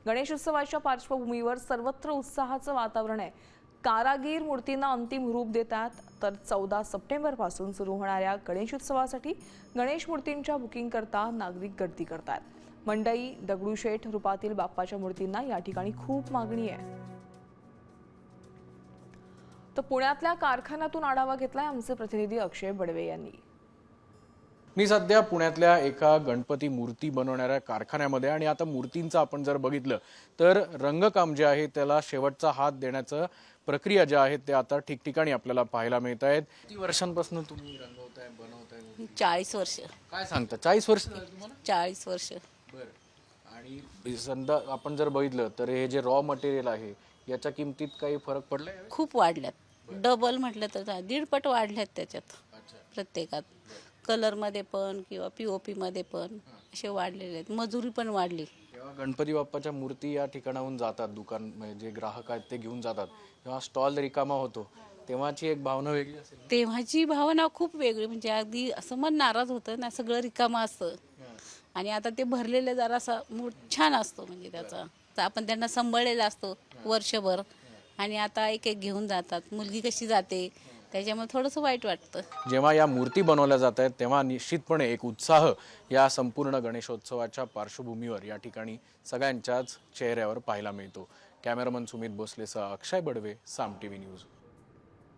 गणेशोत्सवाच्या पार्श्वभूमीवर सर्वत्र उत्साहाचं वातावरण आहे। कारागीर मूर्तींना अंतिम रूप देतात, तर 14 सप्टेंबरपासून सुरू होणाऱ्या गणेशोत्सवासाठी गणेश मूर्तींच्या बुकिंग करता नागरिक गर्दी करतात। मंडई, दगडूशेठ रूपातील बाप्पाच्या मूर्तींना या ठिकाणी खूप मागणी आहे। तर पुण्यातल्या कारखान्यातून आढावा घेतलाय आमचे प्रतिनिधी अक्षय बडवे यांनी। मी सध्या पुण्यातल्या एका गणपती मूर्ती बनवणाऱ्या कारखान्यामध्ये आणि आता मूर्तींचं आपण जर बघितलं तर रंगकाम जे आहे त्याला शेवटचा हात देण्याचं प्रक्रिया जे आहे ते आता ठिकठिकाणी आपल्याला पाहायला मिळत आहेत। किती वर्षांपासून तुम्ही रंगवताय बनवताय? 40 वर्ष। काय सांगता, 40 वर्ष झाली तुम्हाला? 40 वर्ष। बरं। आणि समजा आपण जर बघितलं तर हे जे रॉ मटेरियल आहे याच्या किमतीत काही फरक पडलाय? खूप वाढल्यात, डबल म्हटलं तर 1.5 पट वाढल्यात त्याच्यात प्रत्येकात। कलर मध्ये पण किंवा पीओपी मध्ये पण असे वाढलेले आहेत, मजुरी पण वाढली। जेव्हा गणपती बाप्पाच्या मूर्ती या ठिकाणाहून जातात, दुकान म्हणजे जे ग्राहक आहेत ते घेऊन जातात, तेव्हा स्टॉल रिकामा होतो, तेव्हाची एक भावना वेगळी असेल। तेव्हाची भावना खूप वेगळी, म्हणजे अगदी असं मन नाराज होतं ना, सगळं रिकामं असतं आणि आता ते भरलेलं जरासा मूड छान असतो, म्हणजे त्याचा आपण त्यांना सांभाळलेला असतो वर्षभर आणि आता एक एक घेऊन जातात। मुलगी कशी जाते त्याच्यामुळे थोडंसं वाईट वाटतं। जेव्हा या मूर्ती बनवल्या जात आहेत तेव्हा निश्चितपणे एक उत्साह या संपूर्ण गणेशोत्सवाच्या पार्श्वभूमीवर या ठिकाणी सगळ्यांच्याच चेहऱ्यावर पाहायला मिळतो। कॅमेरामन सुमित भोसलेसह अक्षय बडवे, साम टीव्ही न्यूज।